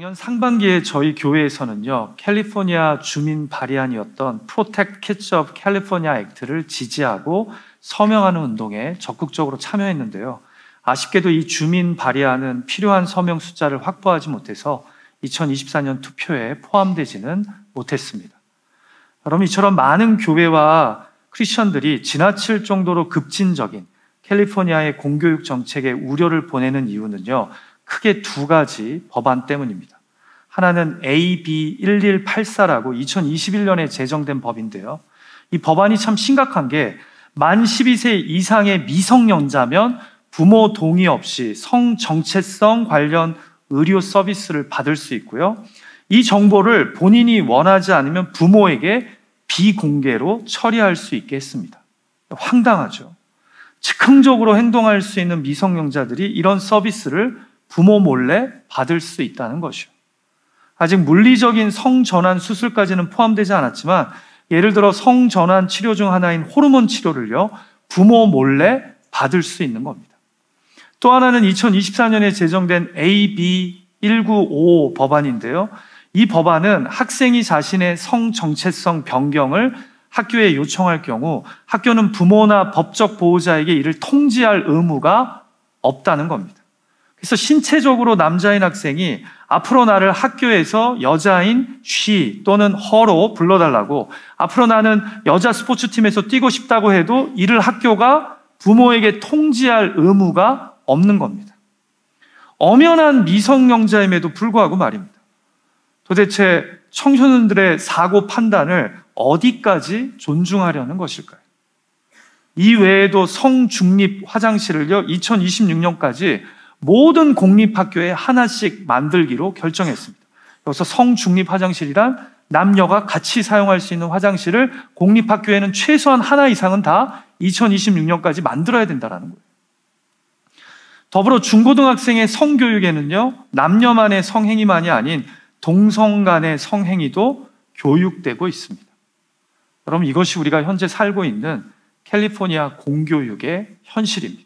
작년 상반기에 저희 교회에서는요, 캘리포니아 주민 발의안이었던 Protect Kids of California Act를 지지하고 서명하는 운동에 적극적으로 참여했는데요. 아쉽게도 이 주민 발의안은 필요한 서명 숫자를 확보하지 못해서 2024년 투표에 포함되지는 못했습니다. 여러분, 이처럼 많은 교회와 크리스천들이 지나칠 정도로 급진적인 캘리포니아의 공교육 정책에 우려를 보내는 이유는요, 크게 두 가지 법안 때문입니다. 하나는 AB 1184라고 2021년에 제정된 법인데요. 이 법안이 참 심각한 게 만 12세 이상의 미성년자면 부모 동의 없이 성정체성 관련 의료 서비스를 받을 수 있고요. 이 정보를 본인이 원하지 않으면 부모에게 비공개로 처리할 수 있게 했습니다. 황당하죠. 즉흥적으로 행동할 수 있는 미성년자들이 이런 서비스를 부모 몰래 받을 수 있다는 것이요. 아직 물리적인 성전환 수술까지는 포함되지 않았지만 예를 들어 성전환 치료 중 하나인 호르몬 치료를요, 부모 몰래 받을 수 있는 겁니다. 또 하나는 2024년에 제정된 AB 1955 법안인데요. 이 법안은 학생이 자신의 성정체성 변경을 학교에 요청할 경우 학교는 부모나 법적 보호자에게 이를 통지할 의무가 없다는 겁니다. 그래서 신체적으로 남자인 학생이 앞으로 나를 학교에서 여자인 she 또는 her로 불러달라고, 앞으로 나는 여자 스포츠팀에서 뛰고 싶다고 해도 이를 학교가 부모에게 통지할 의무가 없는 겁니다. 엄연한 미성년자임에도 불구하고 말입니다. 도대체 청소년들의 사고 판단을 어디까지 존중하려는 것일까요? 이 외에도 성중립 화장실을요, 2026년까지 모든 공립학교에 하나씩 만들기로 결정했습니다. 여기서 성중립 화장실이란 남녀가 같이 사용할 수 있는 화장실을 공립학교에는 최소한 하나 이상은 다 2026년까지 만들어야 된다는 거예요. 더불어 중고등학생의 성교육에는요, 남녀만의 성행위만이 아닌 동성 간의 성행위도 교육되고 있습니다. 여러분, 이것이 우리가 현재 살고 있는 캘리포니아 공교육의 현실입니다.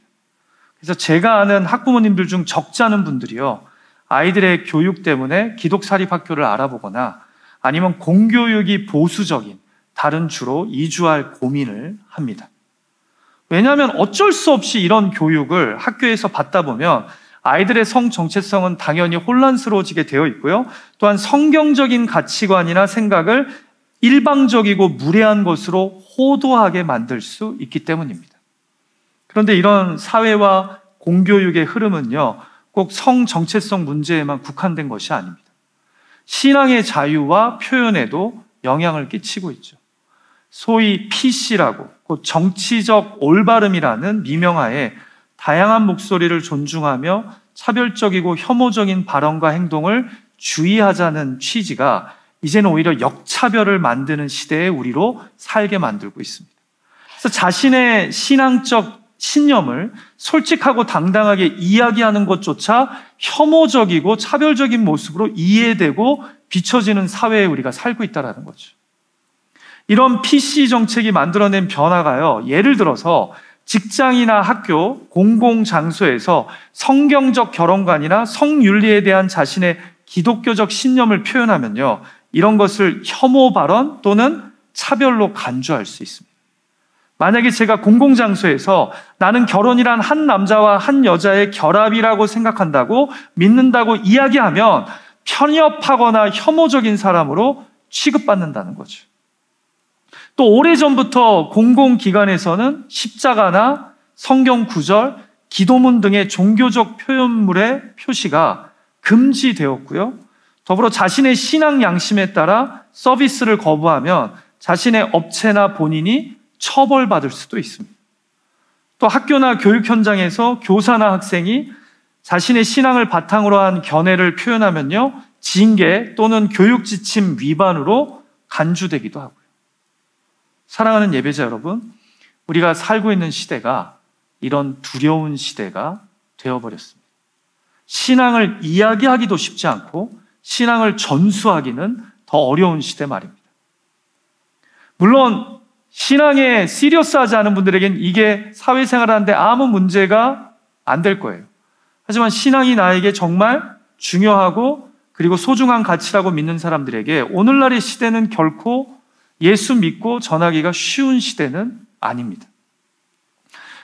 그래서 제가 아는 학부모님들 중 적지 않은 분들이요, 아이들의 교육 때문에 기독사립학교를 알아보거나 아니면 공교육이 보수적인 다른 주로 이주할 고민을 합니다. 왜냐하면 어쩔 수 없이 이런 교육을 학교에서 받다 보면 아이들의 성 정체성은 당연히 혼란스러워지게 되어 있고요. 또한 성경적인 가치관이나 생각을 일방적이고 무례한 것으로 호도하게 만들 수 있기 때문입니다. 그런데 이런 사회와 공교육의 흐름은요, 꼭 성 정체성 문제에만 국한된 것이 아닙니다. 신앙의 자유와 표현에도 영향을 끼치고 있죠. 소위 PC라고, 곧 정치적 올바름이라는 미명하에 다양한 목소리를 존중하며 차별적이고 혐오적인 발언과 행동을 주의하자는 취지가 이제는 오히려 역차별을 만드는 시대에 우리로 살게 만들고 있습니다. 그래서 자신의 신앙적 신념을 솔직하고 당당하게 이야기하는 것조차 혐오적이고 차별적인 모습으로 이해되고 비춰지는 사회에 우리가 살고 있다는 거죠. 이런 PC 정책이 만들어낸 변화가요, 예를 들어서 직장이나 학교, 공공장소에서 성경적 결혼관이나 성윤리에 대한 자신의 기독교적 신념을 표현하면요, 이런 것을 혐오 발언 또는 차별로 간주할 수 있습니다. 만약에 제가 공공장소에서 나는 결혼이란 한 남자와 한 여자의 결합이라고 생각한다고 믿는다고 이야기하면 편협하거나 혐오적인 사람으로 취급받는다는 거죠. 또 오래전부터 공공기관에서는 십자가나 성경 구절, 기도문 등의 종교적 표현물의 표시가 금지되었고요. 더불어 자신의 신앙 양심에 따라 서비스를 거부하면 자신의 업체나 본인이 처벌받을 수도 있습니다. 또 학교나 교육 현장에서 교사나 학생이 자신의 신앙을 바탕으로 한 견해를 표현하면요, 징계 또는 교육 지침 위반으로 간주되기도 하고요. 사랑하는 예배자 여러분, 우리가 살고 있는 시대가 이런 두려운 시대가 되어버렸습니다. 신앙을 이야기하기도 쉽지 않고 신앙을 전수하기는 더 어려운 시대 말입니다. 물론 신앙에 시리어스하지 않은 분들에겐 이게 사회생활하는데 아무 문제가 안 될 거예요. 하지만 신앙이 나에게 정말 중요하고 그리고 소중한 가치라고 믿는 사람들에게 오늘날의 시대는 결코 예수 믿고 전하기가 쉬운 시대는 아닙니다.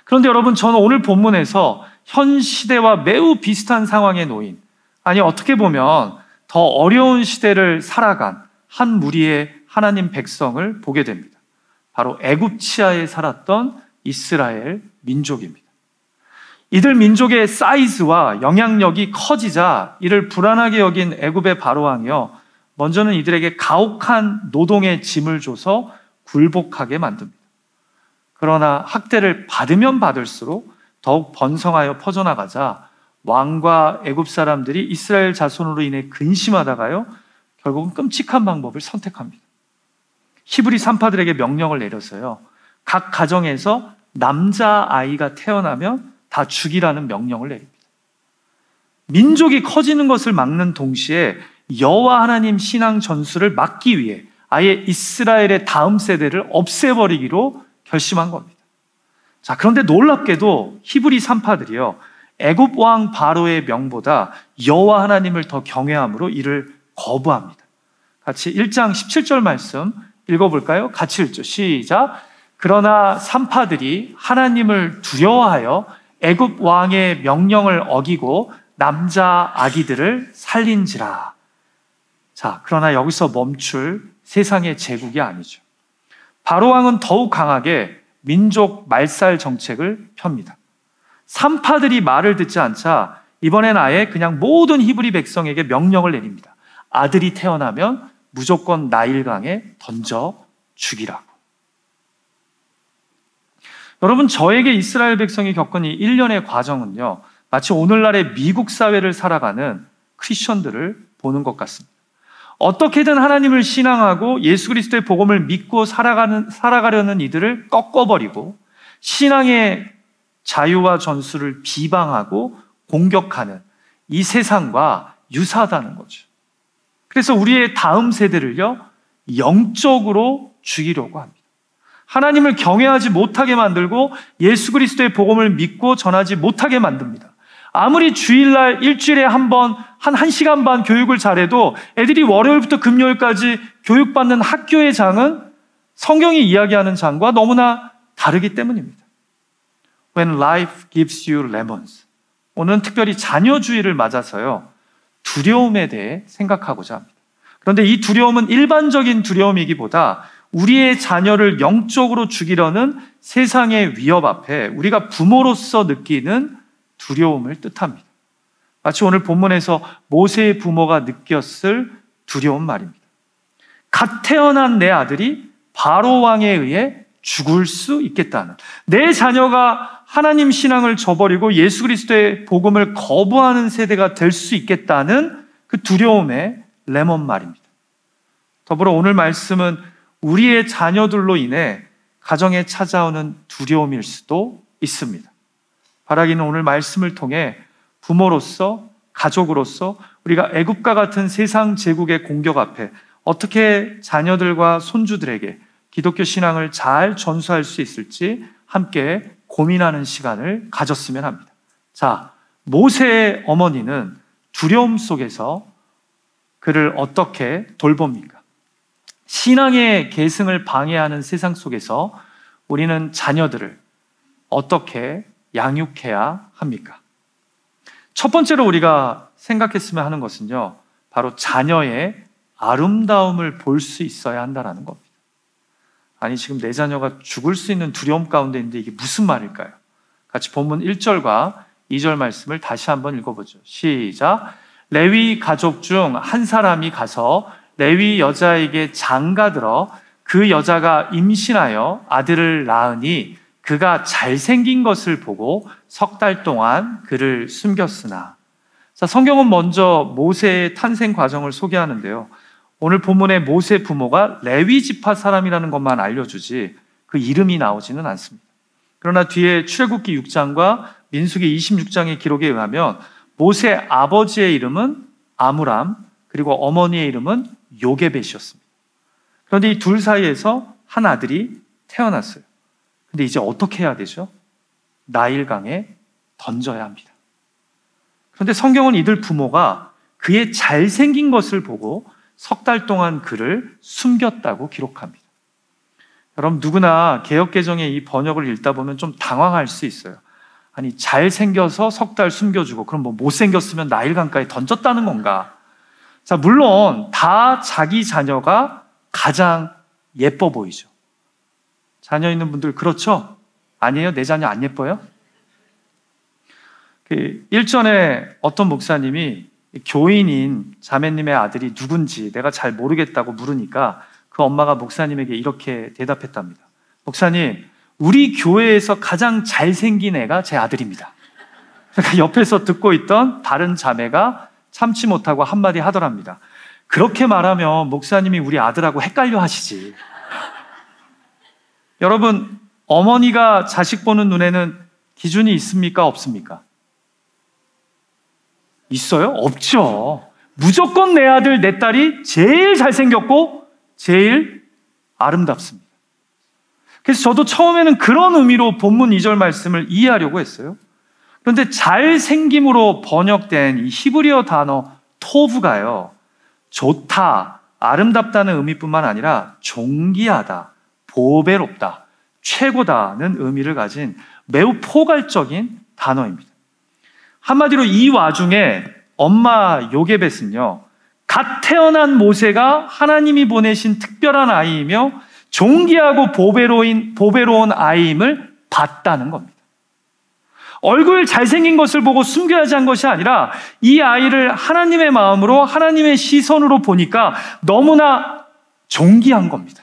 그런데 여러분, 저는 오늘 본문에서 현 시대와 매우 비슷한 상황에 놓인, 아니 어떻게 보면 더 어려운 시대를 살아간 한 무리의 하나님 백성을 보게 됩니다. 바로 애굽 치하에 살았던 이스라엘 민족입니다. 이들 민족의 사이즈와 영향력이 커지자 이를 불안하게 여긴 애굽의 바로왕이요, 먼저는 이들에게 가혹한 노동의 짐을 줘서 굴복하게 만듭니다. 그러나 학대를 받으면 받을수록 더욱 번성하여 퍼져나가자 왕과 애굽 사람들이 이스라엘 자손으로 인해 근심하다가요, 결국은 끔찍한 방법을 선택합니다. 히브리 산파들에게 명령을 내려서요, 각 가정에서 남자아이가 태어나면 다 죽이라는 명령을 내립니다. 민족이 커지는 것을 막는 동시에 여호와 하나님 신앙 전수를 막기 위해 아예 이스라엘의 다음 세대를 없애버리기로 결심한 겁니다. 자, 그런데 놀랍게도 히브리 산파들이요, 애굽 왕 바로의 명보다 여호와 하나님을 더 경외함으로 이를 거부합니다. 같이 1장 17절 말씀 읽어볼까요? 같이 읽죠. 시작. 그러나 산파들이 하나님을 두려워하여 애굽 왕의 명령을 어기고 남자 아기들을 살린지라. 자, 그러나 여기서 멈출 세상의 제국이 아니죠. 바로 왕은 더욱 강하게 민족 말살 정책을 펴니다. 산파들이 말을 듣지 않자 이번엔 아예 그냥 모든 히브리 백성에게 명령을 내립니다. 아들이 태어나면 무조건 나일강에 던져 죽이라고. 여러분, 저에게 이스라엘 백성이 겪은 이 일련의 과정은요, 마치 오늘날의 미국 사회를 살아가는 크리스천들을 보는 것 같습니다. 어떻게든 하나님을 신앙하고 예수 그리스도의 복음을 믿고 살아가려는 이들을 꺾어버리고 신앙의 자유와 전수를 비방하고 공격하는 이 세상과 유사하다는 거죠. 그래서 우리의 다음 세대를요, 영적으로 죽이려고 합니다. 하나님을 경외하지 못하게 만들고 예수 그리스도의 복음을 믿고 전하지 못하게 만듭니다. 아무리 주일날 일주일에 한 번, 한 1시간 반 교육을 잘해도 애들이 월요일부터 금요일까지 교육받는 학교의 장은 성경이 이야기하는 장과 너무나 다르기 때문입니다. When life gives you lemons. 오늘은 특별히 자녀주의를 맞아서요, 두려움에 대해 생각하고자 합니다. 그런데 이 두려움은 일반적인 두려움이기보다 우리의 자녀를 영적으로 죽이려는 세상의 위협 앞에 우리가 부모로서 느끼는 두려움을 뜻합니다. 마치 오늘 본문에서 모세의 부모가 느꼈을 두려운 말입니다. 갓 태어난 내 아들이 바로 왕에 의해 죽을 수 있겠다는, 내 자녀가 하나님 신앙을 저버리고 예수 그리스도의 복음을 거부하는 세대가 될 수 있겠다는 그 두려움의 레몬 말입니다. 더불어 오늘 말씀은 우리의 자녀들로 인해 가정에 찾아오는 두려움일 수도 있습니다. 바라기는 오늘 말씀을 통해 부모로서, 가족으로서 우리가 애굽과 같은 세상 제국의 공격 앞에 어떻게 자녀들과 손주들에게 기독교 신앙을 잘 전수할 수 있을지 함께 고민하는 시간을 가졌으면 합니다. 자, 모세의 어머니는 두려움 속에서 그를 어떻게 돌봅니까? 신앙의 계승을 방해하는 세상 속에서 우리는 자녀들을 어떻게 양육해야 합니까? 첫 번째로 우리가 생각했으면 하는 것은요, 바로 자녀의 아름다움을 볼 수 있어야 한다는 겁니다. 아니, 지금 내 자녀가 죽을 수 있는 두려움 가운데 있는데 이게 무슨 말일까요? 같이 본문 1절과 2절 말씀을 다시 한번 읽어보죠. 시작. 레위 가족 중 한 사람이 가서 레위 여자에게 장가들어 그 여자가 임신하여 아들을 낳으니 그가 잘생긴 것을 보고 석 달 동안 그를 숨겼으나. 자, 성경은 먼저 모세의 탄생 과정을 소개하는데요, 오늘 본문의 모세 부모가 레위 지파 사람이라는 것만 알려주지 그 이름이 나오지는 않습니다. 그러나 뒤에 출애굽기 6장과 민수기 26장의 기록에 의하면 모세 아버지의 이름은 아므람, 그리고 어머니의 이름은 요게벳이었습니다. 그런데 이 둘 사이에서 한 아들이 태어났어요. 근데 이제 어떻게 해야 되죠? 나일강에 던져야 합니다. 그런데 성경은 이들 부모가 그의 잘생긴 것을 보고 석 달 동안 그를 숨겼다고 기록합니다. 여러분, 누구나 개역개정의 이 번역을 읽다 보면 좀 당황할 수 있어요. 아니, 잘생겨서 석 달 숨겨주고 그럼 뭐 못생겼으면 나일강가에 던졌다는 건가? 자, 물론 다 자기 자녀가 가장 예뻐 보이죠. 자녀 있는 분들 그렇죠? 아니에요? 내 자녀 안 예뻐요? 일전에 어떤 목사님이 교인인 자매님의 아들이 누군지 내가 잘 모르겠다고 물으니까 그 엄마가 목사님에게 이렇게 대답했답니다. 목사님, 우리 교회에서 가장 잘생긴 애가 제 아들입니다. 그러니까 옆에서 듣고 있던 다른 자매가 참지 못하고 한마디 하더랍니다. 그렇게 말하면 목사님이 우리 아들하고 헷갈려 하시지. 여러분, 어머니가 자식 보는 눈에는 기준이 있습니까? 없습니까? 있어요? 없죠. 무조건 내 아들, 내 딸이 제일 잘생겼고 제일 아름답습니다. 그래서 저도 처음에는 그런 의미로 본문 2절 말씀을 이해하려고 했어요. 그런데 잘생김으로 번역된 이 히브리어 단어 토브가요, 좋다, 아름답다는 의미뿐만 아니라 존귀하다, 보배롭다, 최고다는 의미를 가진 매우 포괄적인 단어입니다. 한마디로 이 와중에 엄마 요게벳은요, 갓 태어난 모세가 하나님이 보내신 특별한 아이이며 존귀하고 보배로운 아이임을 봤다는 겁니다. 얼굴 잘생긴 것을 보고 숨겨야지 한 것이 아니라 이 아이를 하나님의 마음으로, 하나님의 시선으로 보니까 너무나 존귀한 겁니다.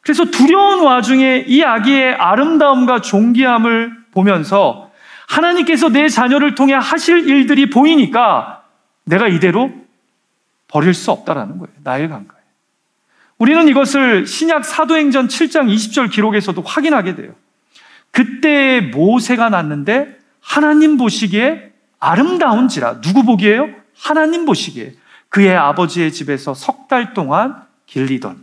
그래서 두려운 와중에 이 아기의 아름다움과 존귀함을 보면서 하나님께서 내 자녀를 통해 하실 일들이 보이니까 내가 이대로 버릴 수 없다라는 거예요. 나일강가에. 우리는 이것을 신약 사도행전 7장 20절 기록에서도 확인하게 돼요. 그때 모세가 낳는데 하나님 보시기에 아름다운지라. 누구 보기에요? 하나님 보시기에. 그의 아버지의 집에서 석 달 동안 길리더니.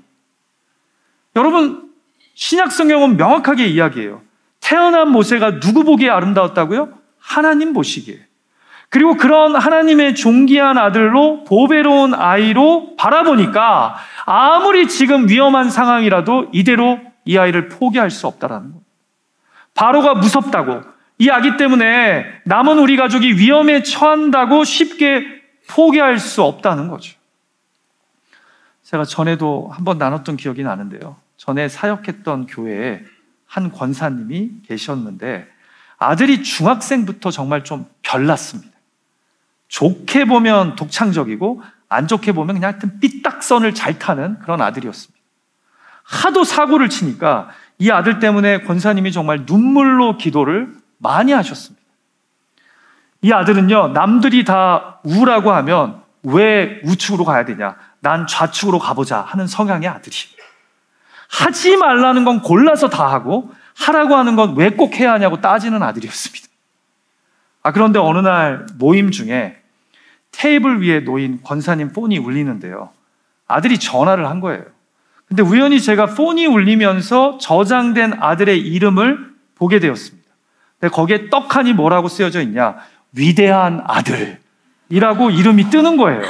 여러분, 신약 성경은 명확하게 이야기해요. 태어난 모세가 누구 보기에 아름다웠다고요? 하나님 보시기에. 그리고 그런 하나님의 존귀한 아들로, 보배로운 아이로 바라보니까 아무리 지금 위험한 상황이라도 이대로 이 아이를 포기할 수 없다라는 거예요. 바로가 무섭다고, 이 아기 때문에 남은 우리 가족이 위험에 처한다고 쉽게 포기할 수 없다는 거죠. 제가 전에도 한번 나눴던 기억이 나는데요. 전에 사역했던 교회에 한 권사님이 계셨는데 아들이 중학생부터 정말 좀 별났습니다. 좋게 보면 독창적이고 안 좋게 보면 그냥 하여튼 삐딱선을 잘 타는 그런 아들이었습니다. 하도 사고를 치니까 이 아들 때문에 권사님이 정말 눈물로 기도를 많이 하셨습니다. 이 아들은요, 남들이 다 우라고 하면 왜 우측으로 가야 되냐, 난 좌측으로 가보자 하는 성향의 아들이에요. 하지 말라는 건 골라서 다 하고 하라고 하는 건 왜 꼭 해야 하냐고 따지는 아들이었습니다. 그런데 어느 날 모임 중에 테이블 위에 놓인 권사님 폰이 울리는데요. 아들이 전화를 한 거예요. 근데 우연히 제가 폰이 울리면서 저장된 아들의 이름을 보게 되었습니다. 근데 거기에 떡하니 뭐라고 쓰여져 있냐? 위대한 아들이라고 이름이 뜨는 거예요.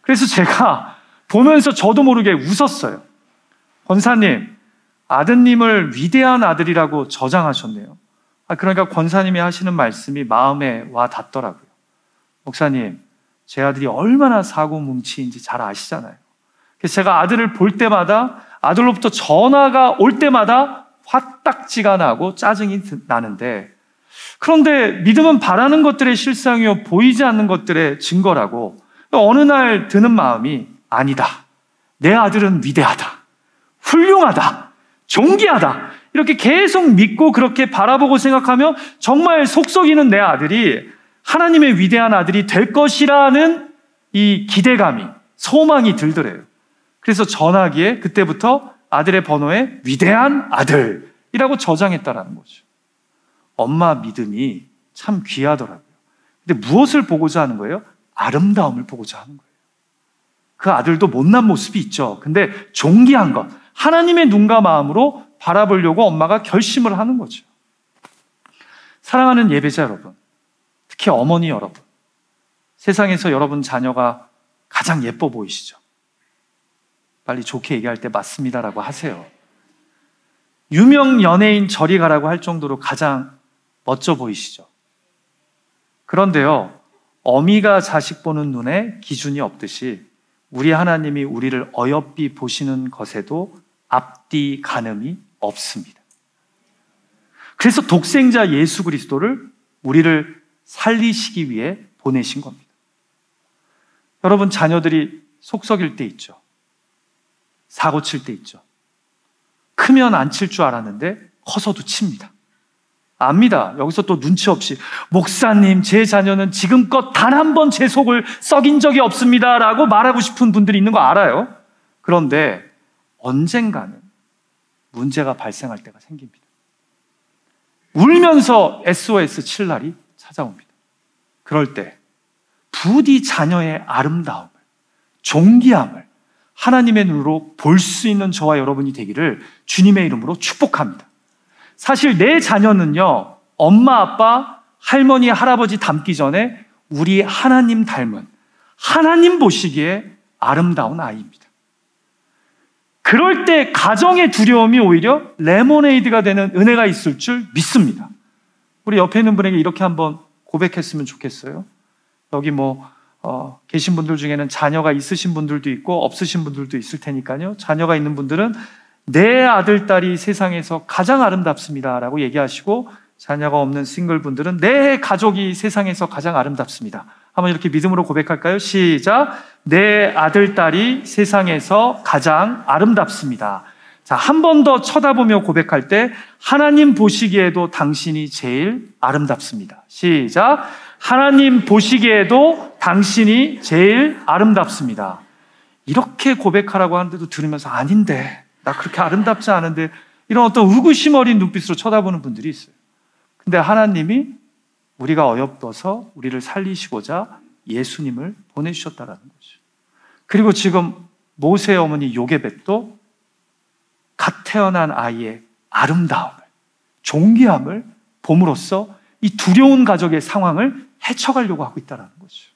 그래서 제가 보면서 저도 모르게 웃었어요. 권사님, 아드님을 위대한 아들이라고 저장하셨네요. 그러니까 권사님이 하시는 말씀이 마음에 와 닿더라고요. 목사님, 제 아들이 얼마나 사고뭉치인지 잘 아시잖아요. 그래서 제가 아들을 볼 때마다, 아들로부터 전화가 올 때마다 화딱지가 나고 짜증이 나는데, 그런데 믿음은 바라는 것들의 실상이요 보이지 않는 것들의 증거라고, 어느 날 드는 마음이 아니다. 내 아들은 위대하다. 훌륭하다. 존귀하다. 이렇게 계속 믿고 그렇게 바라보고 생각하며 정말 속썩이는 내 아들이 하나님의 위대한 아들이 될 것이라는 이 기대감이, 소망이 들더래요. 그래서 전화기에 그때부터 아들의 번호에 위대한 아들이라고 저장했다라는 거죠. 엄마 믿음이 참 귀하더라고요. 근데 무엇을 보고자 하는 거예요? 아름다움을 보고자 하는 거예요. 그 아들도 못난 모습이 있죠. 근데 존귀한 것, 하나님의 눈과 마음으로 바라보려고 엄마가 결심을 하는 거죠. 사랑하는 예배자 여러분, 특히 어머니 여러분, 세상에서 여러분 자녀가 가장 예뻐 보이시죠? 빨리 좋게 얘기할 때 맞습니다라고 하세요. 유명 연예인 저리 가라고 할 정도로 가장 멋져 보이시죠? 그런데요, 어미가 자식 보는 눈에 기준이 없듯이 우리 하나님이 우리를 어여삐 보시는 것에도 앞뒤 가늠이 없습니다. 그래서 독생자 예수 그리스도를 우리를 살리시기 위해 보내신 겁니다. 여러분, 자녀들이 속 썩일 때 있죠. 사고 칠 때 있죠. 크면 안 칠 줄 알았는데 커서도 칩니다. 압니다. 여기서 또 눈치 없이 목사님, 제 자녀는 지금껏 단 한 번 제 속을 썩인 적이 없습니다 라고 말하고 싶은 분들이 있는 거 알아요. 그런데 언젠가는 문제가 발생할 때가 생깁니다. 울면서 SOS 칠 날이 찾아옵니다. 그럴 때 부디 자녀의 아름다움을, 존귀함을 하나님의 눈으로 볼 수 있는 저와 여러분이 되기를 주님의 이름으로 축복합니다. 사실 내 자녀는요, 엄마, 아빠, 할머니, 할아버지 닮기 전에 우리 하나님 닮은, 하나님 보시기에 아름다운 아이입니다. 그럴 때 가정의 두려움이 오히려 레모네이드가 되는 은혜가 있을 줄 믿습니다. 우리 옆에 있는 분에게 이렇게 한번 고백했으면 좋겠어요. 여기 계신 분들 중에는 자녀가 있으신 분들도 있고 없으신 분들도 있을 테니까요. 자녀가 있는 분들은 내 아들, 딸이 세상에서 가장 아름답습니다 라고 얘기하시고, 자녀가 없는 싱글분들은 내 가족이 세상에서 가장 아름답습니다. 한번 이렇게 믿음으로 고백할까요? 시작! 내 아들, 딸이 세상에서 가장 아름답습니다. 자, 한 번 더 쳐다보며 고백할 때 하나님 보시기에도 당신이 제일 아름답습니다. 시작! 하나님 보시기에도 당신이 제일 아름답습니다. 이렇게 고백하라고 하는데도 들으면서 아닌데, 나 그렇게 아름답지 않은데, 이런 어떤 의구심 어린 눈빛으로 쳐다보는 분들이 있어요. 근데 하나님이 우리가 어여뻐서 우리를 살리시고자 예수님을 보내주셨다라는 거죠. 그리고 지금 모세의 어머니 요게벳도 갓 태어난 아이의 아름다움을, 존귀함을 봄으로써 이 두려운 가족의 상황을 헤쳐가려고 하고 있다는 거죠.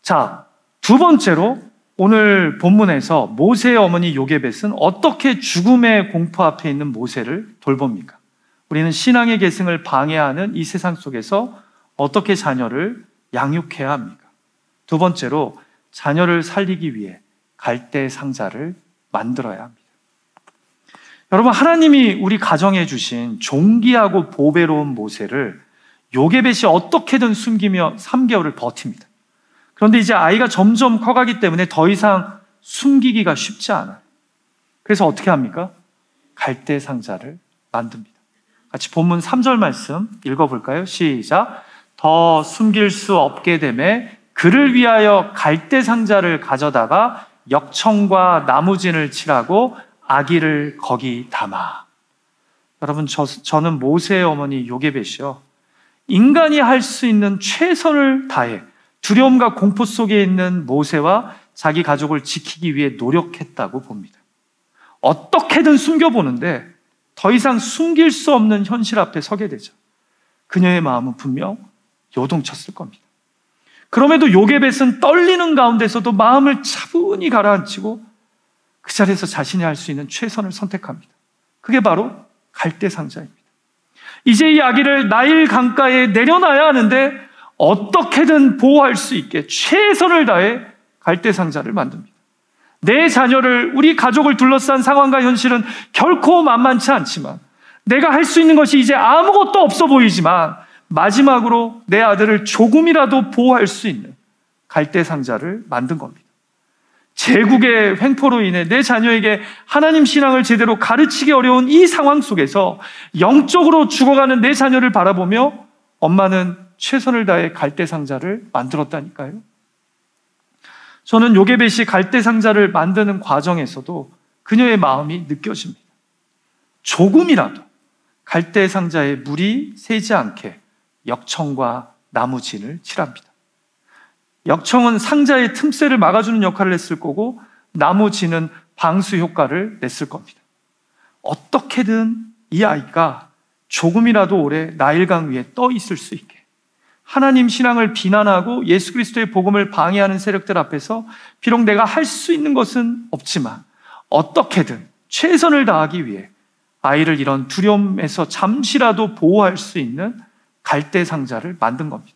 자, 두 번째로 오늘 본문에서 모세의 어머니 요게벳은 어떻게 죽음의 공포 앞에 있는 모세를 돌봅니까? 우리는 신앙의 계승을 방해하는 이 세상 속에서 어떻게 자녀를 양육해야 합니까? 두 번째로 자녀를 살리기 위해 갈대 상자를 만들어야 합니다. 여러분, 하나님이 우리 가정에 주신 존귀하고 보배로운 모세를 요게벳이 어떻게든 숨기며 3개월을 버팁니다. 그런데 이제 아이가 점점 커가기 때문에 더 이상 숨기기가 쉽지 않아요. 그래서 어떻게 합니까? 갈대 상자를 만듭니다. 같이 본문 3절 말씀 읽어볼까요? 시작! 더 숨길 수 없게 되매 그를 위하여 갈대 상자를 가져다가 역청과 나무진을 칠하고 아기를 거기 담아. 여러분, 저는 모세의 어머니 요게벳이요, 인간이 할 수 있는 최선을 다해 두려움과 공포 속에 있는 모세와 자기 가족을 지키기 위해 노력했다고 봅니다. 어떻게든 숨겨보는데 더 이상 숨길 수 없는 현실 앞에 서게 되죠. 그녀의 마음은 분명 요동쳤을 겁니다. 그럼에도 요게벳은 떨리는 가운데서도 마음을 차분히 가라앉히고 그 자리에서 자신이 할 수 있는 최선을 선택합니다. 그게 바로 갈대 상자입니다. 이제 이 아기를 나일 강가에 내려놔야 하는데 어떻게든 보호할 수 있게 최선을 다해 갈대 상자를 만듭니다. 내 자녀를, 우리 가족을 둘러싼 상황과 현실은 결코 만만치 않지만, 내가 할 수 있는 것이 이제 아무것도 없어 보이지만 마지막으로 내 아들을 조금이라도 보호할 수 있는 갈대 상자를 만든 겁니다. 제국의 횡포로 인해 내 자녀에게 하나님 신앙을 제대로 가르치기 어려운 이 상황 속에서 영적으로 죽어가는 내 자녀를 바라보며 엄마는 최선을 다해 갈대 상자를 만들었다니까요. 저는 요게벳이 갈대 상자를 만드는 과정에서도 그녀의 마음이 느껴집니다. 조금이라도 갈대 상자에 물이 새지 않게 역청과 나무진을 칠합니다. 역청은 상자의 틈새를 막아주는 역할을 했을 거고, 나무진은 방수 효과를 냈을 겁니다. 어떻게든 이 아이가 조금이라도 오래 나일강 위에 떠 있을 수 있게 하나님 신앙을 비난하고 예수 그리스도의 복음을 방해하는 세력들 앞에서 비록 내가 할 수 있는 것은 없지만 어떻게든 최선을 다하기 위해 아이를 이런 두려움에서 잠시라도 보호할 수 있는 갈대 상자를 만든 겁니다.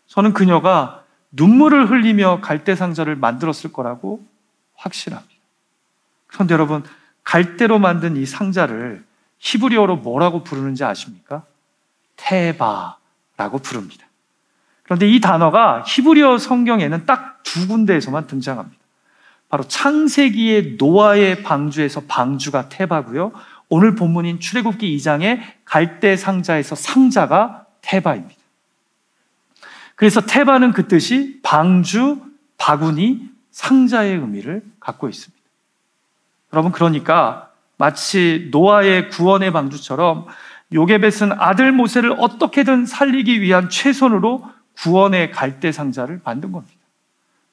저는 그녀가 눈물을 흘리며 갈대 상자를 만들었을 거라고 확신합니다. 그런데 여러분, 갈대로 만든 이 상자를 히브리어로 뭐라고 부르는지 아십니까? 테바라고 부릅니다. 그런데 이 단어가 히브리어 성경에는 딱 두 군데에서만 등장합니다. 바로 창세기의 노아의 방주에서 방주가 테바고요, 오늘 본문인 출애굽기 2장의 갈대 상자에서 상자가 테바입니다. 그래서 테바는 그 뜻이 방주, 바구니, 상자의 의미를 갖고 있습니다. 여러분, 그러니까 마치 노아의 구원의 방주처럼 요게벳은 아들 모세를 어떻게든 살리기 위한 최선으로 구원의 갈대 상자를 만든 겁니다.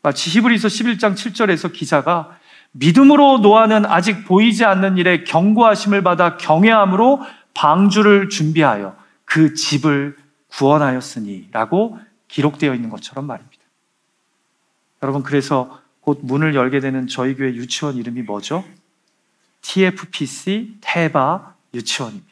마치 히브리서 11장 7절에서 기자가 믿음으로 노아는 아직 보이지 않는 일에 경고하심을 받아 경외함으로 방주를 준비하여 그 집을 구원하였으니 라고 기록되어 있는 것처럼 말입니다. 여러분, 그래서 곧 문을 열게 되는 저희 교회 유치원 이름이 뭐죠? TFPC 테바 유치원입니다.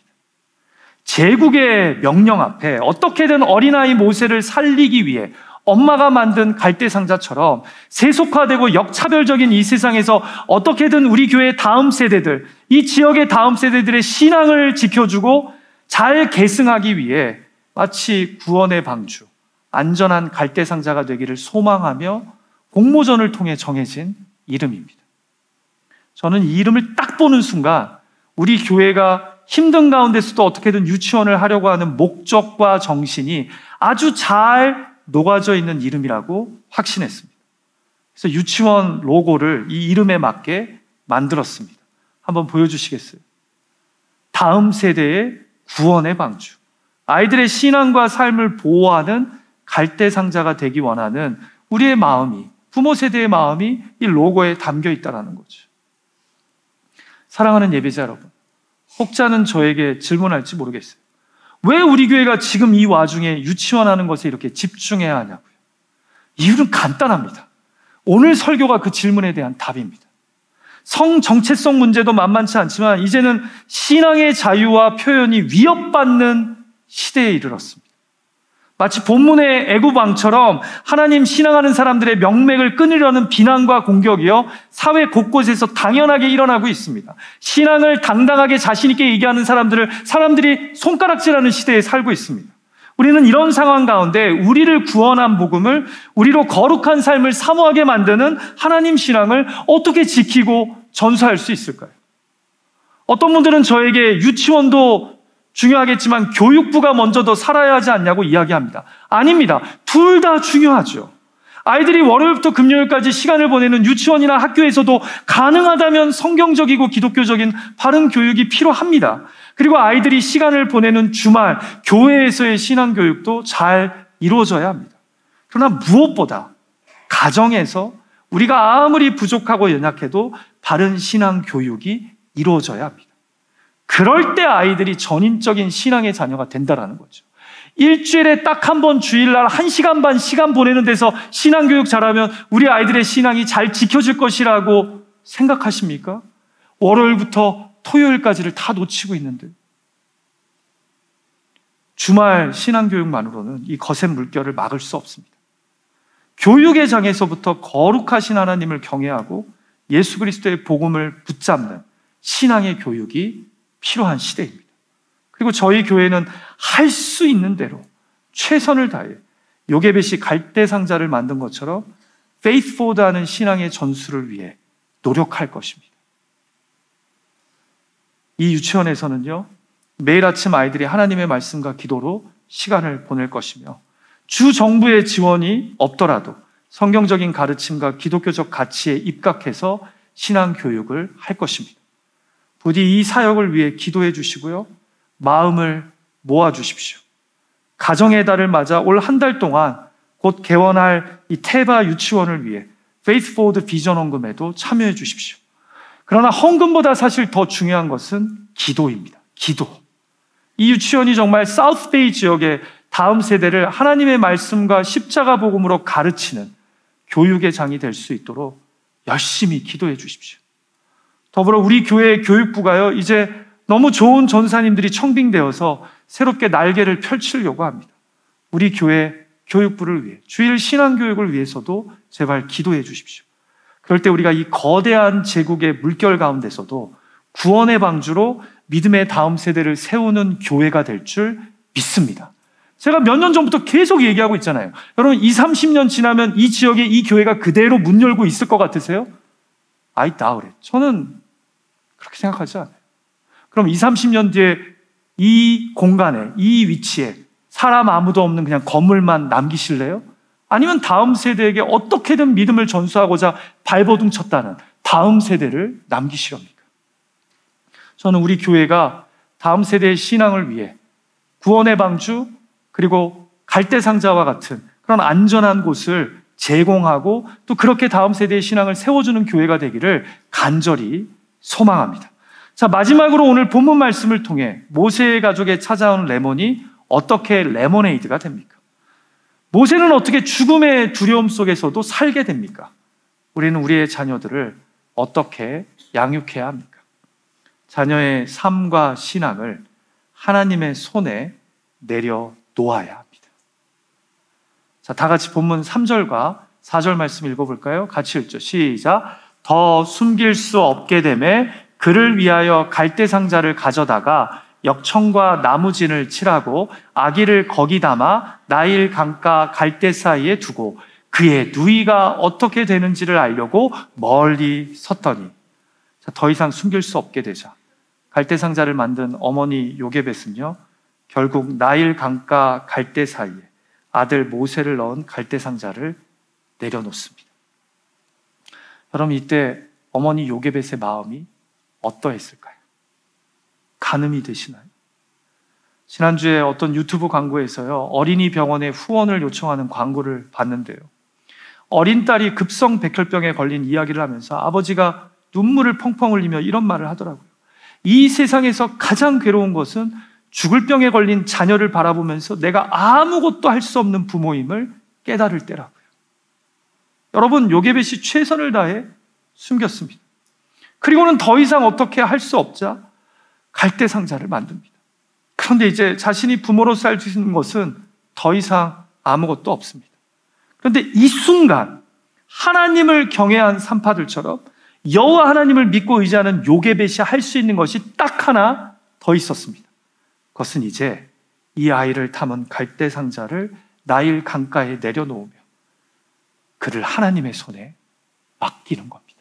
제국의 명령 앞에 어떻게든 어린아이 모세를 살리기 위해 엄마가 만든 갈대상자처럼 세속화되고 역차별적인 이 세상에서 어떻게든 우리 교회의 다음 세대들, 이 지역의 다음 세대들의 신앙을 지켜주고 잘 계승하기 위해 마치 구원의 방주, 안전한 갈대상자가 되기를 소망하며 공모전을 통해 정해진 이름입니다. 저는 이 이름을 딱 보는 순간 우리 교회가 힘든 가운데서도 어떻게든 유치원을 하려고 하는 목적과 정신이 아주 잘 녹아져 있는 이름이라고 확신했습니다. 그래서 유치원 로고를 이 이름에 맞게 만들었습니다. 한번 보여주시겠어요? 다음 세대의 구원의 방주, 아이들의 신앙과 삶을 보호하는 갈대상자가 되기 원하는 우리의 마음이, 부모 세대의 마음이 이 로고에 담겨 있다는 거죠. 사랑하는 예배자 여러분, 혹자는 저에게 질문할지 모르겠어요. 왜 우리 교회가 지금 이 와중에 유치원 하는 것에 이렇게 집중해야 하냐고요. 이유는 간단합니다. 오늘 설교가 그 질문에 대한 답입니다. 성 정체성 문제도 만만치 않지만 이제는 신앙의 자유와 표현이 위협받는 시대에 이르렀습니다. 마치 본문의 애굽왕처럼 하나님 신앙하는 사람들의 명맥을 끊으려는 비난과 공격이요, 사회 곳곳에서 당연하게 일어나고 있습니다. 신앙을 당당하게 자신 있게 얘기하는 사람들이 손가락질하는 시대에 살고 있습니다. 우리는 이런 상황 가운데 우리를 구원한 복음을, 우리로 거룩한 삶을 사모하게 만드는 하나님 신앙을 어떻게 지키고 전수할 수 있을까요? 어떤 분들은 저에게 유치원도 중요하겠지만 교육부가 먼저 더 살아야 하지 않냐고 이야기합니다. 아닙니다. 둘 다 중요하죠. 아이들이 월요일부터 금요일까지 시간을 보내는 유치원이나 학교에서도 가능하다면 성경적이고 기독교적인 바른 교육이 필요합니다. 그리고 아이들이 시간을 보내는 주말, 교회에서의 신앙교육도 잘 이루어져야 합니다. 그러나 무엇보다 가정에서 우리가 아무리 부족하고 연약해도 바른 신앙교육이 이루어져야 합니다. 그럴 때 아이들이 전인적인 신앙의 자녀가 된다는 거죠. 일주일에 딱 한 번 주일날 1시간 반 시간 보내는 데서 신앙교육 잘하면 우리 아이들의 신앙이 잘 지켜질 것이라고 생각하십니까? 월요일부터 토요일까지를 다 놓치고 있는데. 주말 신앙교육만으로는 이 거센 물결을 막을 수 없습니다. 교육의 장에서부터 거룩하신 하나님을 경외하고 예수 그리스도의 복음을 붙잡는 신앙의 교육이 필요한 시대입니다. 그리고 저희 교회는 할 수 있는 대로 최선을 다해 요게벳이 갈대상자를 만든 것처럼 페이스포드하는 신앙의 전수를 위해 노력할 것입니다. 이 유치원에서는요, 매일 아침 아이들이 하나님의 말씀과 기도로 시간을 보낼 것이며 주 정부의 지원이 없더라도 성경적인 가르침과 기독교적 가치에 입각해서 신앙 교육을 할 것입니다. 부디 이 사역을 위해 기도해 주시고요, 마음을 모아 주십시오. 가정의 달을 맞아 올 한 달 동안 곧 개원할 이 테바 유치원을 위해 페이스포워드 비전 헌금에도 참여해 주십시오. 그러나 헌금보다 사실 더 중요한 것은 기도입니다. 기도. 이 유치원이 정말 사우스베이 지역의 다음 세대를 하나님의 말씀과 십자가 복음으로 가르치는 교육의 장이 될 수 있도록 열심히 기도해 주십시오. 더불어 우리 교회의 교육부가요, 이제 너무 좋은 전사님들이 청빙되어서 새롭게 날개를 펼치려고 합니다. 우리 교회 교육부를 위해, 주일 신앙교육을 위해서도 제발 기도해 주십시오. 그럴 때 우리가 이 거대한 제국의 물결 가운데서도 구원의 방주로 믿음의 다음 세대를 세우는 교회가 될 줄 믿습니다. 제가 몇 년 전부터 계속 얘기하고 있잖아요. 여러분, 20, 30년 지나면 이 지역에 이 교회가 그대로 문 열고 있을 것 같으세요? I doubt it. 저는 그렇게 생각하지 않아요. 그럼 20, 30년 뒤에 이 공간에, 이 위치에 사람 아무도 없는 그냥 건물만 남기실래요? 아니면 다음 세대에게 어떻게든 믿음을 전수하고자 발버둥 쳤다는 다음 세대를 남기시렵니까? 저는 우리 교회가 다음 세대의 신앙을 위해 구원의 방주, 그리고 갈대상자와 같은 그런 안전한 곳을 제공하고 또 그렇게 다음 세대의 신앙을 세워주는 교회가 되기를 간절히 소망합니다. 자, 마지막으로 오늘 본문 말씀을 통해 모세의 가족에 찾아온 레몬이 어떻게 레모네이드가 됩니까? 모세는 어떻게 죽음의 두려움 속에서도 살게 됩니까? 우리는 우리의 자녀들을 어떻게 양육해야 합니까? 자녀의 삶과 신앙을 하나님의 손에 내려놓아야 합니다. 자, 다 같이 본문 3절과 4절 말씀 읽어볼까요? 같이 읽죠. 시작. 더 숨길 수 없게 되매 그를 위하여 갈대상자를 가져다가 역청과 나무진을 칠하고 아기를 거기 담아 나일 강가 갈대 사이에 두고 그의 누이가 어떻게 되는지를 알려고 멀리 섰더니, 자, 더 이상 숨길 수 없게 되자 갈대상자를 만든 어머니 요게벳은요, 결국 나일 강가 갈대 사이에 아들 모세를 넣은 갈대상자를 내려놓습니다. 여러분, 이때 어머니 요게벳의 마음이 어떠했을까요? 간음이 되시나요? 지난주에 어떤 유튜브 광고에서요, 어린이 병원에 후원을 요청하는 광고를 봤는데요, 어린 딸이 급성 백혈병에 걸린 이야기를 하면서 아버지가 눈물을 펑펑 흘리며 이런 말을 하더라고요. 이 세상에서 가장 괴로운 것은 죽을 병에 걸린 자녀를 바라보면서 내가 아무것도 할 수 없는 부모임을 깨달을 때라고요. 여러분, 요게벳이 최선을 다해 숨겼습니다. 그리고는 더 이상 어떻게 할 수 없자 갈대상자를 만듭니다. 그런데 이제 자신이 부모로서 할 수 있는 것은 더 이상 아무것도 없습니다. 그런데 이 순간 하나님을 경외한 산파들처럼 여호와 하나님을 믿고 의지하는 요게벳이 할 수 있는 것이 딱 하나 더 있었습니다. 그것은 이제 이 아이를 담은 갈대상자를 나일 강가에 내려놓으며 그를 하나님의 손에 맡기는 겁니다.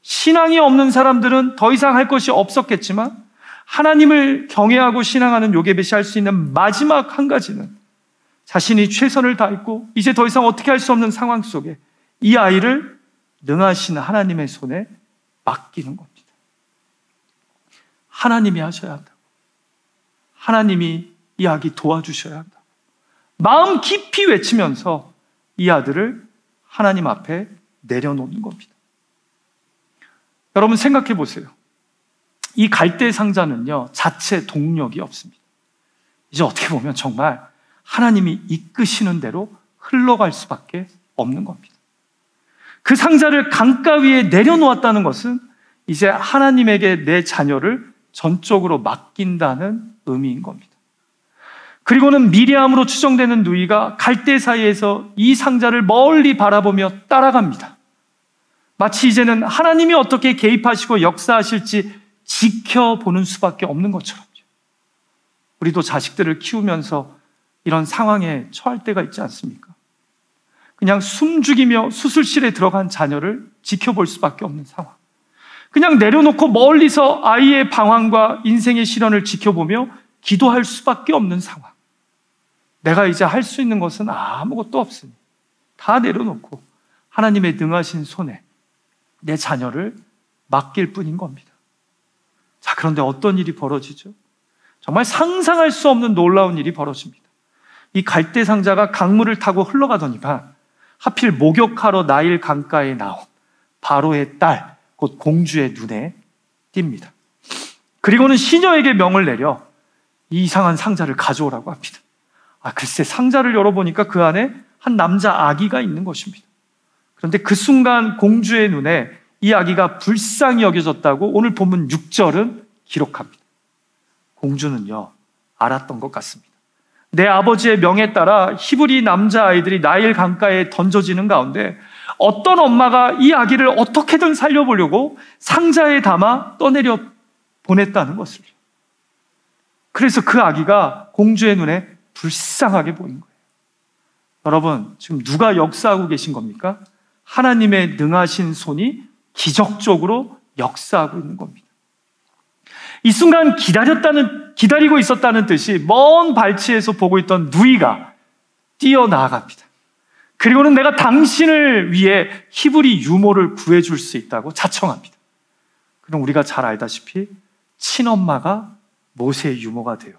신앙이 없는 사람들은 더 이상 할 것이 없었겠지만 하나님을 경외하고 신앙하는 요게벳이 할 수 있는 마지막 한 가지는 자신이 최선을 다했고 이제 더 이상 어떻게 할 수 없는 상황 속에 이 아이를 능하신 하나님의 손에 맡기는 겁니다. 하나님이 하셔야 한다고. 하나님이 이 아기 도와주셔야 한다고. 마음 깊이 외치면서 이 아들을 하나님 앞에 내려놓는 겁니다. 여러분, 생각해 보세요. 이 갈대 상자는요, 자체 동력이 없습니다. 이제 어떻게 보면 정말 하나님이 이끄시는 대로 흘러갈 수밖에 없는 겁니다. 그 상자를 강가 위에 내려놓았다는 것은 이제 하나님에게 내 자녀를 전적으로 맡긴다는 의미인 겁니다. 그리고는 미리암으로 추정되는 누이가 갈대 사이에서 이 상자를 멀리 바라보며 따라갑니다. 마치 이제는 하나님이 어떻게 개입하시고 역사하실지 지켜보는 수밖에 없는 것처럼요. 우리도 자식들을 키우면서 이런 상황에 처할 때가 있지 않습니까? 그냥 숨죽이며 수술실에 들어간 자녀를 지켜볼 수밖에 없는 상황. 그냥 내려놓고 멀리서 아이의 방황과 인생의 시련을 지켜보며 기도할 수밖에 없는 상황. 내가 이제 할 수 있는 것은 아무것도 없으니 다 내려놓고 하나님의 능하신 손에 내 자녀를 맡길 뿐인 겁니다. 자, 그런데 어떤 일이 벌어지죠? 정말 상상할 수 없는 놀라운 일이 벌어집니다. 이 갈대 상자가 강물을 타고 흘러가더니만 하필 목욕하러 나일 강가에 나온 바로의 딸, 곧 공주의 눈에 띕니다. 그리고는 시녀에게 명을 내려 이 이상한 상자를 가져오라고 합니다. 글쎄 상자를 열어보니까 그 안에 한 남자 아기가 있는 것입니다. 그런데 그 순간 공주의 눈에 이 아기가 불쌍히 여겨졌다고 오늘 본문 6절은 기록합니다. 공주는요, 알았던 것 같습니다. 내 아버지의 명에 따라 히브리 남자아이들이 나일 강가에 던져지는 가운데 어떤 엄마가 이 아기를 어떻게든 살려보려고 상자에 담아 떠내려 보냈다는 것을. 그래서 그 아기가 공주의 눈에 불쌍하게 보인 거예요. 여러분, 지금 누가 역사하고 계신 겁니까? 하나님의 능하신 손이 기적적으로 역사하고 있는 겁니다. 이 순간 기다리고 있었다는 뜻이 먼 발치에서 보고 있던 누이가 뛰어나갑니다. 그리고는 내가 당신을 위해 히브리 유모를 구해줄 수 있다고 자청합니다. 그럼 우리가 잘 알다시피 친엄마가 모세의 유모가 되어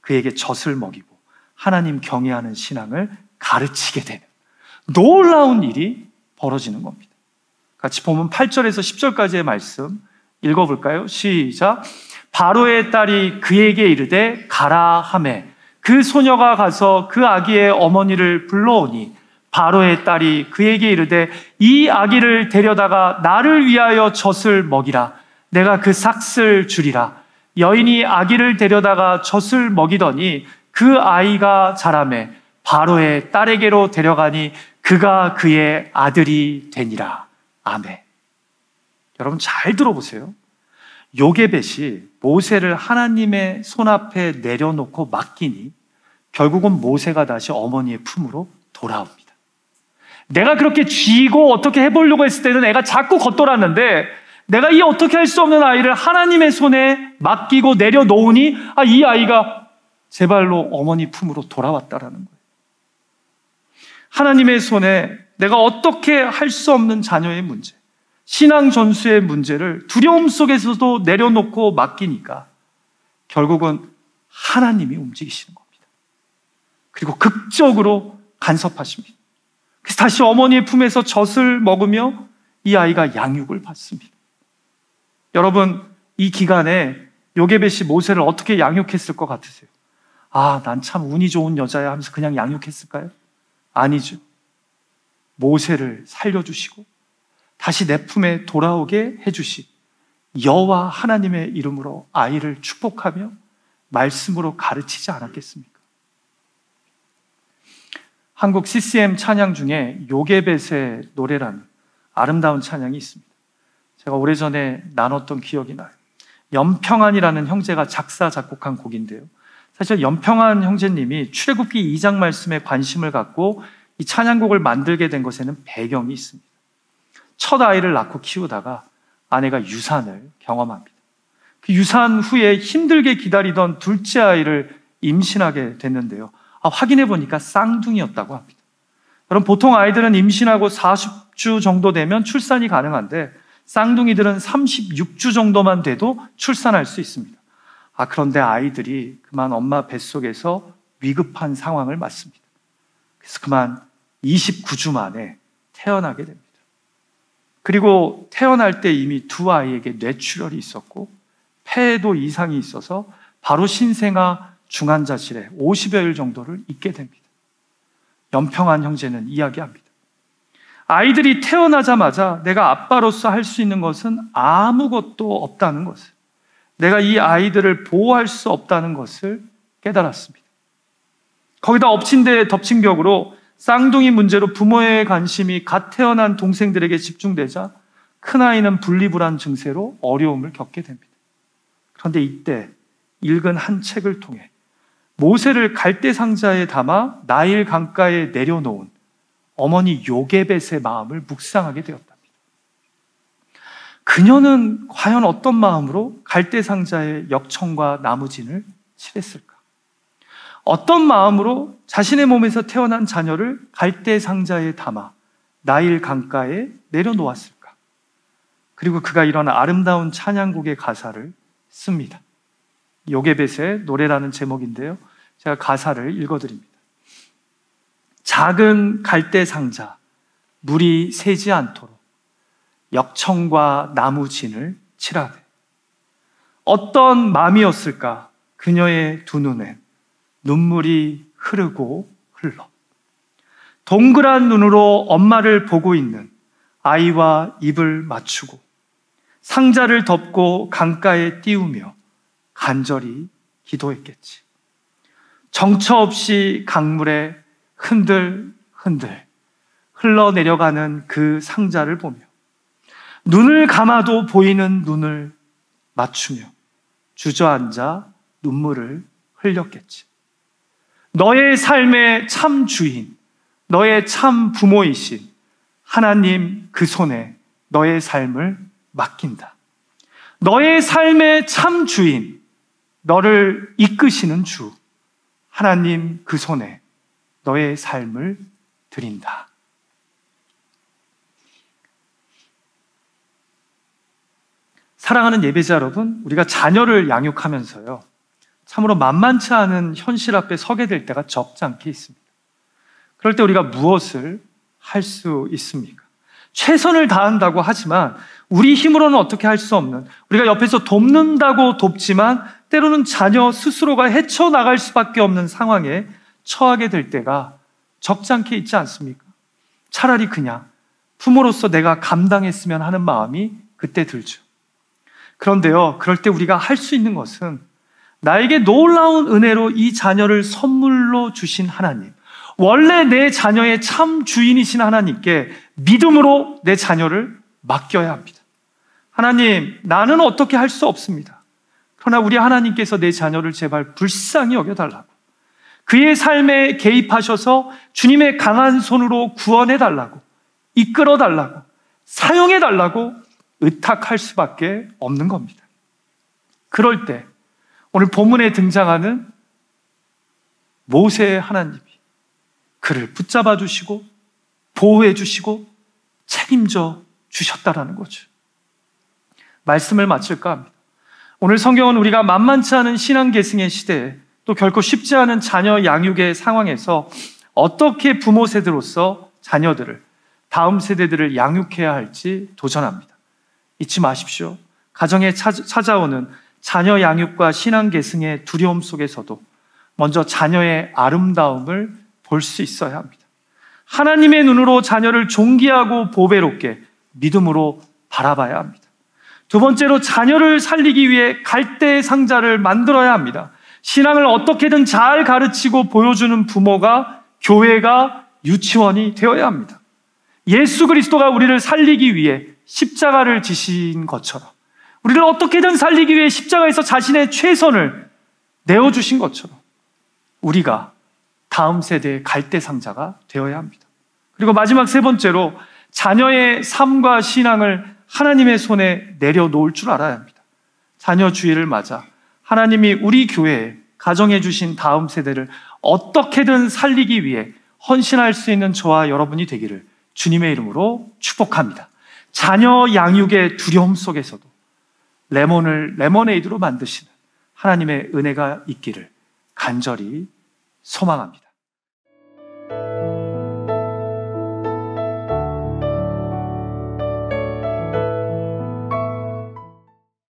그에게 젖을 먹이고 하나님 경외하는 신앙을 가르치게 되는 놀라운 일이 벌어지는 겁니다. 같이 보면 8절에서 10절까지의 말씀 읽어볼까요? 시작. 바로의 딸이 그에게 이르되 가라 하매 그 소녀가 가서 그 아기의 어머니를 불러오니 바로의 딸이 그에게 이르되 이 아기를 데려다가 나를 위하여 젖을 먹이라. 내가 그 삭슬 주리라. 여인이 아기를 데려다가 젖을 먹이더니 그 아이가 자라매 바로의 딸에게로 데려가니 그가 그의 아들이 되니라. 아멘. 여러분 잘 들어보세요. 요게벳이 모세를 하나님의 손앞에 내려놓고 맡기니 결국은 모세가 다시 어머니의 품으로 돌아옵니다. 내가 그렇게 쥐고 어떻게 해보려고 했을 때는 애가 자꾸 겉돌았는데 내가 이 어떻게 할 수 없는 아이를 하나님의 손에 맡기고 내려놓으니 이 아이가 제 발로 어머니 품으로 돌아왔다라는 거예요. 하나님의 손에 내가 어떻게 할 수 없는 자녀의 문제, 신앙 전수의 문제를 두려움 속에서도 내려놓고 맡기니까 결국은 하나님이 움직이시는 겁니다. 그리고 극적으로 간섭하십니다. 그래서 다시 어머니의 품에서 젖을 먹으며 이 아이가 양육을 받습니다. 여러분, 이 기간에 요게벳이 모세를 어떻게 양육했을 것 같으세요? 난 참 운이 좋은 여자야 하면서 그냥 양육했을까요? 아니죠. 모세를 살려주시고 다시 내 품에 돌아오게 해주시 여호와 하나님의 이름으로 아이를 축복하며 말씀으로 가르치지 않았겠습니까? 한국 CCM 찬양 중에 요게벳의 노래라는 아름다운 찬양이 있습니다. 제가 오래전에 나눴던 기억이 나요. 연평안이라는 형제가 작사 작곡한 곡인데요. 사실 연평안 형제님이 출애굽기 2장 말씀에 관심을 갖고 이 찬양곡을 만들게 된 것에는 배경이 있습니다. 첫 아이를 낳고 키우다가 아내가 유산을 경험합니다. 그 유산 후에 힘들게 기다리던 둘째 아이를 임신하게 됐는데요. 확인해 보니까 쌍둥이였다고 합니다. 여러분, 보통 아이들은 임신하고 40주 정도 되면 출산이 가능한데 쌍둥이들은 36주 정도만 돼도 출산할 수 있습니다. 그런데 아이들이 그만 엄마 뱃속에서 위급한 상황을 맞습니다. 그래서 그만 29주 만에 태어나게 됩니다. 그리고 태어날 때 이미 두 아이에게 뇌출혈이 있었고 폐에도 이상이 있어서 바로 신생아 중환자실에 50여일 정도를 있게 됩니다. 연평안 형제는 이야기합니다. 아이들이 태어나자마자 내가 아빠로서 할 수 있는 것은 아무것도 없다는 것을, 내가 이 아이들을 보호할 수 없다는 것을 깨달았습니다. 거기다 엎친 데 덮친 격으로 쌍둥이 문제로 부모의 관심이 갓 태어난 동생들에게 집중되자 큰아이는 분리불안 증세로 어려움을 겪게 됩니다. 그런데 이때 읽은 한 책을 통해 모세를 갈대 상자에 담아 나일 강가에 내려놓은 어머니 요게벳의 마음을 묵상하게 되었답니다. 그녀는 과연 어떤 마음으로 갈대 상자에 역청과 나무진을 칠했을까? 어떤 마음으로 자신의 몸에서 태어난 자녀를 갈대 상자에 담아 나일 강가에 내려놓았을까? 그리고 그가 이런 아름다운 찬양곡의 가사를 씁니다. 요게벳의 노래라는 제목인데요. 제가 가사를 읽어드립니다. 작은 갈대 상자, 물이 새지 않도록 역청과 나무진을 칠하되 어떤 마음이었을까? 그녀의 두 눈엔 눈물이 흐르고 흘러. 동그란 눈으로 엄마를 보고 있는 아이와 입을 맞추고 상자를 덮고 강가에 띄우며 간절히 기도했겠지. 정처 없이 강물에 흔들흔들 흘러내려가는 그 상자를 보며 눈을 감아도 보이는 눈을 맞추며 주저앉아 눈물을 흘렸겠지. 너의 삶의 참 주인, 너의 참 부모이신 하나님 그 손에 너의 삶을 맡긴다. 너의 삶의 참 주인, 너를 이끄시는 주, 하나님 그 손에 너의 삶을 드린다. 사랑하는 예배자 여러분, 우리가 자녀를 양육하면서요, 참으로 만만치 않은 현실 앞에 서게 될 때가 적지 않게 있습니다. 그럴 때 우리가 무엇을 할 수 있습니까? 최선을 다한다고 하지만 우리 힘으로는 어떻게 할 수 없는, 우리가 옆에서 돕는다고 돕지만 때로는 자녀 스스로가 헤쳐나갈 수밖에 없는 상황에 처하게 될 때가 적지 않게 있지 않습니까? 차라리 그냥 부모로서 내가 감당했으면 하는 마음이 그때 들죠. 그런데요, 그럴 때 우리가 할 수 있는 것은 나에게 놀라운 은혜로 이 자녀를 선물로 주신 하나님, 원래 내 자녀의 참 주인이신 하나님께 믿음으로 내 자녀를 맡겨야 합니다. 하나님, 나는 어떻게 할 수 없습니다. 그러나 우리 하나님께서 내 자녀를 제발 불쌍히 여겨달라고, 그의 삶에 개입하셔서 주님의 강한 손으로 구원해달라고, 이끌어달라고, 사용해달라고 의탁할 수밖에 없는 겁니다. 그럴 때 오늘 본문에 등장하는 모세의 하나님이 그를 붙잡아 주시고 보호해 주시고 책임져 주셨다라는 거죠. 말씀을 마칠까 합니다. 오늘 성경은 우리가 만만치 않은 신앙 계승의 시대에 또 결코 쉽지 않은 자녀 양육의 상황에서 어떻게 부모 세대로서 자녀들을, 다음 세대들을 양육해야 할지 도전합니다. 잊지 마십시오. 가정에 찾아오는 자녀 양육과 신앙 계승의 두려움 속에서도 먼저 자녀의 아름다움을 볼 수 있어야 합니다. 하나님의 눈으로 자녀를 존귀하고 보배롭게 믿음으로 바라봐야 합니다. 두 번째로 자녀를 살리기 위해 갈대의 상자를 만들어야 합니다. 신앙을 어떻게든 잘 가르치고 보여주는 부모가, 교회가, 유치원이 되어야 합니다. 예수 그리스도가 우리를 살리기 위해 십자가를 지신 것처럼, 우리를 어떻게든 살리기 위해 십자가에서 자신의 최선을 내어주신 것처럼 우리가 다음 세대의 갈대 상자가 되어야 합니다. 그리고 마지막 세 번째로 자녀의 삶과 신앙을 하나님의 손에 내려놓을 줄 알아야 합니다. 자녀 주일을 맞아 하나님이 우리 교회에 가정해 주신 다음 세대를 어떻게든 살리기 위해 헌신할 수 있는 저와 여러분이 되기를 주님의 이름으로 축복합니다. 자녀 양육의 두려움 속에서도 레몬을 레모네이드로 만드시는 하나님의 은혜가 있기를 간절히 소망합니다.